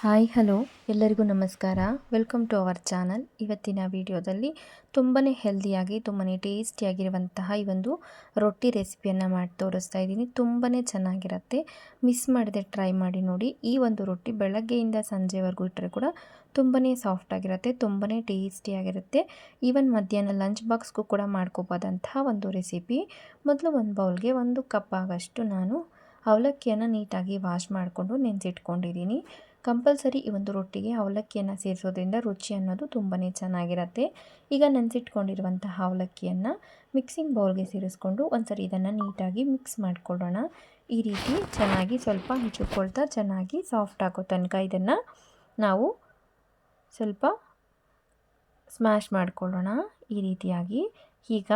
Hi hello ಎಲ್ಲರಿಗೂ ನಮಸ್ಕಾರ. Welcome to our channel. ಇವತ್ತಿನ ವಿಡಿಯೋದಲ್ಲಿ ತುಂಬಾ ಹೆಲ್ದಿಯಾಗಿ ತುಂಬಾ ಟೇಸ್ಟಿಯಾಗಿರುವಂತಹ ಈ ಒಂದು ರೊಟ್ಟಿ ರೆಸಿಪಿಯನ್ನು ಮಾಡಿ ತೋರಿಸ್ತಾ ಇದ್ದೀನಿ. ತುಂಬಾ ಚೆನ್ನಾಗಿರುತ್ತೆ, ಮಿಸ್ ಮಾಡದೆ ಟ್ರೈ ಮಾಡಿ ನೋಡಿ. ಈ ಒಂದು ರೊಟ್ಟಿ ಬೆಳಗ್ಗೆಯಿಂದ ಸಂಜೆವರೆಗೂ ಇಟ್ಟರೆ ಕೂಡ ತುಂಬಾ ಸಾಫ್ಟಾಗಿರುತ್ತೆ, ತುಂಬಾ ಟೇಸ್ಟಿಯಾಗಿರುತ್ತೆ. ಈವನ್ ಮಧ್ಯಾಹ್ನ ಲಂಚ್ ಬಾಕ್ಸ್ಗೂ ಕೂಡ ಮಾಡ್ಕೋಬೋದಂತಹ ಒಂದು ರೆಸಿಪಿ. ಮೊದಲು ಒಂದು ಬೌಲ್ಗೆ 1 ಕಪ್ ಆಗಷ್ಟು ನಾನು ಅವಲಕ್ಕಿಯನ್ನು ನೀಟಾಗಿ ವಾಶ್ ಮಾಡಿಕೊಂಡು ನೆನೆಸಿಟ್ಕೊಂಡಿದ್ದೀನಿ. ಕಂಪಲ್ಸರಿ ಈ ಒಂದು ರೊಟ್ಟಿಗೆ ಅವಲಕ್ಕಿಯನ್ನು ಸೇರಿಸೋದ್ರಿಂದ ರುಚಿ ಅನ್ನೋದು ತುಂಬಾ ಚೆನ್ನಾಗಿರುತ್ತೆ. ಈಗ ನೆನೆಸಿಟ್ಕೊಂಡಿರುವಂತಹ ಅವಲಕ್ಕಿಯನ್ನು ಮಿಕ್ಸಿಂಗ್ ಬೌಲ್ಗೆ ಸೇರಿಸ್ಕೊಂಡು ಒಂದ್ಸರಿ ಇದನ್ನು ನೀಟಾಗಿ ಮಿಕ್ಸ್ ಮಾಡಿಕೊಳ್ಳೋಣ. ಈ ರೀತಿ ಚೆನ್ನಾಗಿ ಸ್ವಲ್ಪ ಹಂಚಿಕೊಳ್ತಾ ಚೆನ್ನಾಗಿ ಸಾಫ್ಟ್ ಆಗೋ ತನಕ ಇದನ್ನು ನಾವು ಸ್ವಲ್ಪ ಸ್ಮ್ಯಾಶ್ ಮಾಡಿಕೊಳ್ಳೋಣ. ಈ ರೀತಿಯಾಗಿ ಈಗ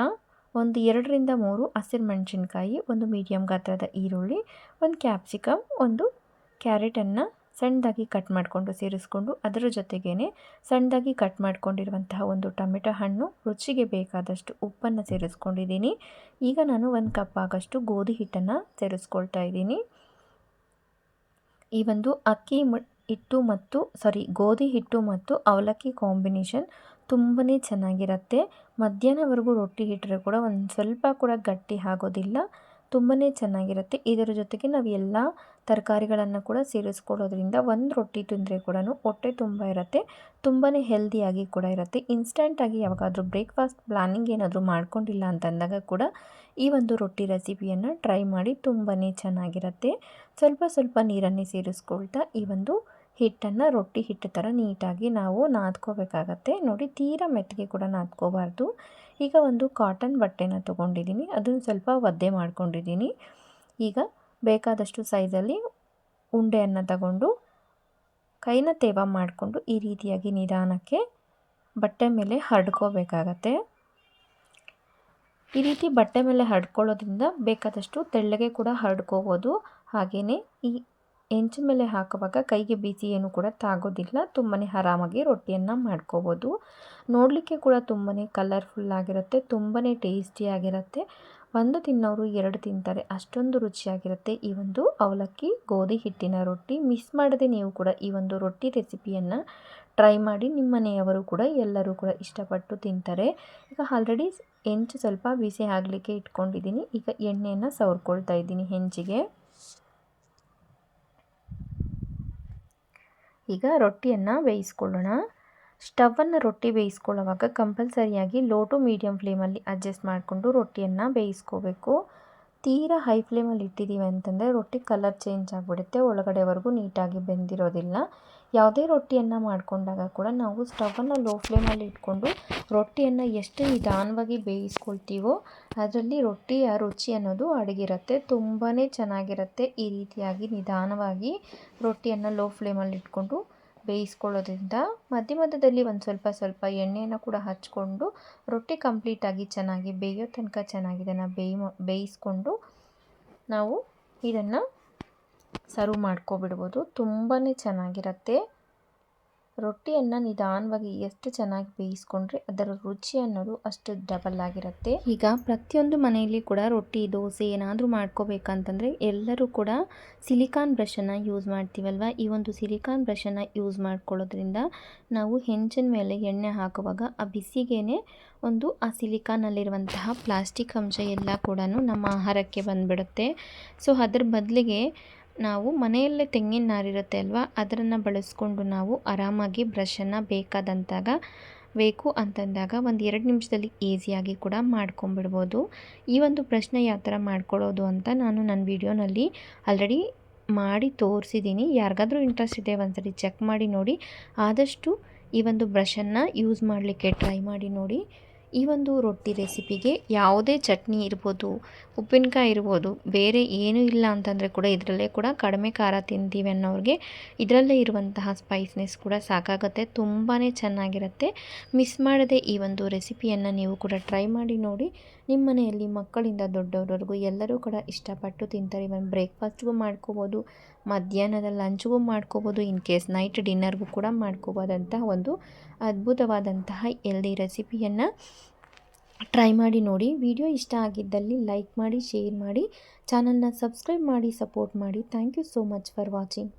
ಒಂದು 2ರಿಂದ 3 ಹಸಿರು ಮೆಣಸಿನ್ಕಾಯಿ, ಒಂದು ಮೀಡಿಯಮ್ ಗಾತ್ರದ ಈರುಳ್ಳಿ, ಒಂದು ಕ್ಯಾಪ್ಸಿಕಮ್, ಒಂದು ಕ್ಯಾರೆಟನ್ನು ಸಣ್ಣದಾಗಿ ಕಟ್ ಮಾಡಿಕೊಂಡು ಸೇರಿಸ್ಕೊಂಡು ಅದರ ಜೊತೆಗೇ ಸಣ್ಣದಾಗಿ ಕಟ್ ಮಾಡ್ಕೊಂಡಿರುವಂತಹ ಒಂದು ಟೊಮೆಟೊ ಹಣ್ಣು, ರುಚಿಗೆ ಬೇಕಾದಷ್ಟು ಉಪ್ಪನ್ನು ಸೇರಿಸ್ಕೊಂಡಿದ್ದೀನಿ. ಈಗ ನಾನು 1 ಕಪ್ ಆಗಷ್ಟು ಗೋಧಿ ಹಿಟ್ಟನ್ನು ಸೇರಿಸ್ಕೊಳ್ತಾ ಇದ್ದೀನಿ. ಈ ಒಂದು ಗೋಧಿ ಹಿಟ್ಟು ಮತ್ತು ಅವಲಕ್ಕಿ ಕಾಂಬಿನೇಷನ್ ತುಂಬಾ ಚೆನ್ನಾಗಿರುತ್ತೆ. ಮಧ್ಯಾಹ್ನವರೆಗೂ ರೊಟ್ಟಿ ಇಟ್ಟರೆ ಕೂಡ ಒಂದು ಸ್ವಲ್ಪ ಕೂಡ ಗಟ್ಟಿ ಆಗೋದಿಲ್ಲ, ತುಂಬಾ ಚೆನ್ನಾಗಿರುತ್ತೆ. ಇದರ ಜೊತೆಗೆ ನಾವು ಎಲ್ಲ ತರಕಾರಿಗಳನ್ನು ಕೂಡ ಸೇರಿಸ್ಕೊಳ್ಳೋದ್ರಿಂದ ಒಂದು ರೊಟ್ಟಿ ತಿಂದರೆ ಕೂಡ ಹೊಟ್ಟೆ ತುಂಬ ಇರುತ್ತೆ, ತುಂಬಾ ಹೆಲ್ದಿಯಾಗಿ ಕೂಡ ಇರುತ್ತೆ. ಇನ್ಸ್ಟಂಟಾಗಿ ಯಾವಾಗಾದರೂ ಬ್ರೇಕ್ಫಾಸ್ಟ್ ಪ್ಲಾನಿಂಗ್ ಏನಾದರೂ ಮಾಡ್ಕೊಂಡಿಲ್ಲ ಅಂತಂದಾಗ ಕೂಡ ಈ ಒಂದು ರೊಟ್ಟಿ ರೆಸಿಪಿಯನ್ನು ಟ್ರೈ ಮಾಡಿ, ತುಂಬಾ ಚೆನ್ನಾಗಿರುತ್ತೆ. ಸ್ವಲ್ಪ ಸ್ವಲ್ಪ ನೀರನ್ನೇ ಸೇರಿಸ್ಕೊಳ್ತಾ ಈ ಒಂದು ಹಿಟ್ಟನ್ನು ರೊಟ್ಟಿ ಹಿಟ್ಟು ಥರ ನೀಟಾಗಿ ನಾವು ನಾದ್ಕೋಬೇಕಾಗತ್ತೆ. ನೋಡಿ, ತೀರಾ ಮೆತ್ತಗೆ ಕೂಡ ನಾದ್ಕೋಬಾರ್ದು. ಈಗ ಒಂದು ಕಾಟನ್ ಬಟ್ಟೆನ ತೊಗೊಂಡಿದ್ದೀನಿ, ಅದನ್ನು ಸ್ವಲ್ಪ ಒದ್ದೆ ಮಾಡ್ಕೊಂಡಿದ್ದೀನಿ. ಈಗ ಬೇಕಾದಷ್ಟು ಸೈಜಲ್ಲಿ ಉಂಡೆಯನ್ನು ತಗೊಂಡು ಕೈನ ತೇವ ಮಾಡಿಕೊಂಡು ಈ ರೀತಿಯಾಗಿ ನಿಧಾನಕ್ಕೆ ಬಟ್ಟೆ ಮೇಲೆ ಹರಡ್ಕೋಬೇಕಾಗತ್ತೆ. ಈ ರೀತಿ ಬಟ್ಟೆ ಮೇಲೆ ಹರಡ್ಕೊಳ್ಳೋದ್ರಿಂದ ಬೇಕಾದಷ್ಟು ತೆಳ್ಳಗೆ ಕೂಡ ಹರಡ್ಕೋಬೋದು. ಹಾಗೆಯೇ ಈ ಹೆಂಚು ಮೇಲೆ ಹಾಕುವಾಗ ಕೈಗೆ ಬಿಸಿ ಏನು ಕೂಡ ತಾಗೋದಿಲ್ಲ, ತುಂಬಾ ಆರಾಮಾಗಿ ರೊಟ್ಟಿಯನ್ನು ಮಾಡ್ಕೋಬೋದು. ನೋಡಲಿಕ್ಕೆ ಕೂಡ ತುಂಬಾ ಕಲರ್ಫುಲ್ ಆಗಿರುತ್ತೆ, ತುಂಬಾ ಟೇಸ್ಟಿಯಾಗಿರುತ್ತೆ. ಒಂದು ತಿನ್ನೋರು 2 ತಿಂತಾರೆ, ಅಷ್ಟೊಂದು ರುಚಿಯಾಗಿರುತ್ತೆ ಈ ಒಂದು ಅವಲಕ್ಕಿ ಗೋಧಿ ಹಿಟ್ಟಿನ ರೊಟ್ಟಿ. ಮಿಸ್ ಮಾಡದೆ ನೀವು ಕೂಡ ಈ ಒಂದು ರೊಟ್ಟಿ ರೆಸಿಪಿಯನ್ನು ಟ್ರೈ ಮಾಡಿ. ನಿಮ್ಮ ಮನೆಯವರು ಕೂಡ ಎಲ್ಲರೂ ಕೂಡ ಇಷ್ಟಪಟ್ಟು ತಿಂತಾರೆ. ಈಗ ಆಲ್ರೆಡಿ ಹೆಂಚು ಸ್ವಲ್ಪ ಬಿಸಿ ಆಗಲಿಕ್ಕೆ ಇಟ್ಕೊಂಡಿದ್ದೀನಿ. ಈಗ ಎಣ್ಣೆಯನ್ನು ಸವರ್ಕೊಳ್ತಾ ಇದ್ದೀನಿ ಹೆಂಚಿಗೆ. ಈಗ ರೊಟ್ಟಿಯನ್ನು ಬೇಯಿಸ್ಕೊಳ್ಳೋಣ. ಸ್ಟವನ್ನು ರೊಟ್ಟಿ ಬೇಯಿಸ್ಕೊಳ್ಳೋವಾಗ ಕಂಪಲ್ಸರಿಯಾಗಿ ಲೋ ಟು ಮೀಡಿಯಮ್ ಫ್ಲೇಮಲ್ಲಿ ಅಡ್ಜಸ್ಟ್ ಮಾಡಿಕೊಂಡು ರೊಟ್ಟಿಯನ್ನು ಬೇಯಿಸ್ಕೋಬೇಕು. ತೀರಾ ಹೈ ಫ್ಲೇಮಲ್ಲಿ ಇಟ್ಟಿದ್ದೀವಿ ಅಂತಂದರೆ ರೊಟ್ಟಿ ಕಲರ್ ಚೇಂಜ್ ಆಗಿಬಿಡುತ್ತೆ, ಒಳಗಡೆವರೆಗೂ ನೀಟಾಗಿ ಬೆಂದಿರೋದಿಲ್ಲ. ಯಾವುದೇ ರೊಟ್ಟಿಯನ್ನು ಮಾಡಿಕೊಂಡಾಗ ಕೂಡ ನಾವು ಸ್ಟವನ್ನು ಲೋ ಫ್ಲೇಮಲ್ಲಿ ಇಟ್ಕೊಂಡು ರೊಟ್ಟಿಯನ್ನು ಎಷ್ಟು ನಿಧಾನವಾಗಿ ಬೇಯಿಸ್ಕೊಳ್ತೀವೋ ಅದರಲ್ಲಿ ರೊಟ್ಟಿಯ ರುಚಿ ಅನ್ನೋದು ಅಡಗಿರುತ್ತೆ, ತುಂಬಾ ಚೆನ್ನಾಗಿರುತ್ತೆ. ಈ ರೀತಿಯಾಗಿ ನಿಧಾನವಾಗಿ ರೊಟ್ಟಿಯನ್ನು ಲೋ ಫ್ಲೇಮಲ್ಲಿ ಇಟ್ಕೊಂಡು ಬೇಯಿಸ್ಕೊಳ್ಳೋದ್ರಿಂದ ಮಧ್ಯ ಮಧ್ಯದಲ್ಲಿ ಒಂದು ಸ್ವಲ್ಪ ಎಣ್ಣೆಯನ್ನು ಕೂಡ ಹಚ್ಕೊಂಡು ರೊಟ್ಟಿ ಕಂಪ್ಲೀಟಾಗಿ ಚೆನ್ನಾಗಿ ಬೇಯೋ ತನಕ ಚೆನ್ನಾಗಿ ಇದನ್ನು ಬೇಯಿಸ್ಕೊಂಡು ನಾವು ಇದನ್ನು ಸರ್ವ್ ಮಾಡ್ಕೊಬಿಡ್ಬೋದು. ತುಂಬಾ ಚೆನ್ನಾಗಿರುತ್ತೆ. ರೊಟ್ಟಿಯನ್ನು ನಿಧಾನವಾಗಿ ಎಷ್ಟು ಚೆನ್ನಾಗಿ ಬೇಯಿಸ್ಕೊಂಡ್ರೆ ಅದರ ರುಚಿ ಅನ್ನೋದು ಅಷ್ಟು ಡಬಲ್ ಆಗಿರುತ್ತೆ. ಈಗ ಪ್ರತಿಯೊಂದು ಮನೆಯಲ್ಲಿ ಕೂಡ ರೊಟ್ಟಿ, ದೋಸೆ ಏನಾದರೂ ಮಾಡ್ಕೋಬೇಕಂತಂದರೆ ಎಲ್ಲರೂ ಕೂಡ ಸಿಲಿಕಾನ್ ಬ್ರಷನ್ನು ಯೂಸ್ ಮಾಡ್ತೀವಲ್ವ. ಈ ಒಂದು ಸಿಲಿಕಾನ್ ಬ್ರಷನ್ನು ಯೂಸ್ ಮಾಡ್ಕೊಳ್ಳೋದ್ರಿಂದ ನಾವು ಹೆಂಚಿನ ಮೇಲೆ ಎಣ್ಣೆ ಹಾಕುವಾಗ ಆ ಬಿಸಿಗೇನೆ ಆ ಸಿಲಿಕಾನಲ್ಲಿರುವಂತಹ ಪ್ಲಾಸ್ಟಿಕ್ ಅಂಶ ಎಲ್ಲ ಕೂಡ ನಮ್ಮ ಆಹಾರಕ್ಕೆ ಬಂದುಬಿಡುತ್ತೆ. ಸೊ ಅದ್ರ ಬದಲಿಗೆ ನಾವು ಮನೆಯಲ್ಲೇ ತೆಂಗಿನ ನಾರಿರುತ್ತೆ ಅಲ್ವಾ, ಅದನ್ನು ಬಳಸ್ಕೊಂಡು ನಾವು ಆರಾಮಾಗಿ ಬ್ರಷನ್ನು ಬೇಕು ಅಂತಂದಾಗ ಒಂದು 2 ನಿಮಿಷದಲ್ಲಿ ಈಸಿಯಾಗಿ ಕೂಡ ಮಾಡ್ಕೊಂಬಿಡ್ಬೋದು. ಈ ಒಂದು ಬ್ರಷ್ನ ಯಾವ ಥರ ಮಾಡ್ಕೊಳ್ಳೋದು ಅಂತ ನಾನು ನನ್ನ ವಿಡಿಯೋನಲ್ಲಿ ಆಲ್ರೆಡಿ ಮಾಡಿ ತೋರಿಸಿದ್ದೀನಿ. ಯಾರಿಗಾದ್ರೂ ಇಂಟ್ರೆಸ್ಟ್ ಇದೆ ಒಂದ್ಸರಿ ಚೆಕ್ ಮಾಡಿ ನೋಡಿ. ಆದಷ್ಟು ಈ ಒಂದು ಬ್ರಷನ್ನು ಯೂಸ್ ಮಾಡಲಿಕ್ಕೆ ಟ್ರೈ ಮಾಡಿ ನೋಡಿ. ಈ ಒಂದು ರೊಟ್ಟಿ ರೆಸಿಪಿಗೆ ಯಾವುದೇ ಚಟ್ನಿ ಇರ್ಬೋದು, ಉಪ್ಪಿನಕಾಯಿ ಇರ್ಬೋದು, ಬೇರೆ ಏನೂ ಇಲ್ಲ ಅಂತಂದರೆ ಕೂಡ ಇದರಲ್ಲೇ ಕೂಡ ಕಡಿಮೆ ಖಾರ ತಿಂತೀವಿ ಅನ್ನೋರಿಗೆ ಇದರಲ್ಲೇ ಇರುವಂತಹ ಸ್ಪೈಸ್ನೆಸ್ ಕೂಡ ಸಾಕಾಗುತ್ತೆ, ತುಂಬಾ ಚೆನ್ನಾಗಿರುತ್ತೆ. ಮಿಸ್ ಮಾಡದೆ ಈ ಒಂದು ರೆಸಿಪಿಯನ್ನು ನೀವು ಕೂಡ ಟ್ರೈ ಮಾಡಿ ನೋಡಿ. ನಿಮ್ಮ ಮನೆಯಲ್ಲಿ ಮಕ್ಕಳಿಂದ ದೊಡ್ಡವರವರೆಗೂ ಎಲ್ಲರೂ ಕೂಡ ಇಷ್ಟಪಟ್ಟು ತಿಂತಾರೆ. ಇವನ್ ಬ್ರೇಕ್ಫಾಸ್ಟ್ಗೂ ಮಾಡ್ಕೋಬೋದು, ಮಧ್ಯಾಹ್ನದ ಲಂಚ್ಗೂ ಮಾಡ್ಕೋಬೋದು, ಇನ್ ಕೇಸ್ ನೈಟ್ ಡಿನ್ನರ್ಗೂ ಕೂಡ ಮಾಡ್ಕೋಬೋದಂತಹ ಒಂದು ಅದ್ಭುತವಾದಂತಹ ಹೆಲ್ದಿ ರೆಸಿಪಿಯನ್ನು ಟ್ರೈ ಮಾಡಿ ನೋಡಿ. ವಿಡಿಯೋ ಇಷ್ಟ ಆಗಿದ್ದಲ್ಲಿ ಲೈಕ್ ಮಾಡಿ, ಶೇರ್ ಮಾಡಿ, ಚಾನಲ್ನ ಸಬ್ಸ್ಕ್ರೈಬ್ ಮಾಡಿ, ಸಪೋರ್ಟ್ ಮಾಡಿ. Thank you so much for watching.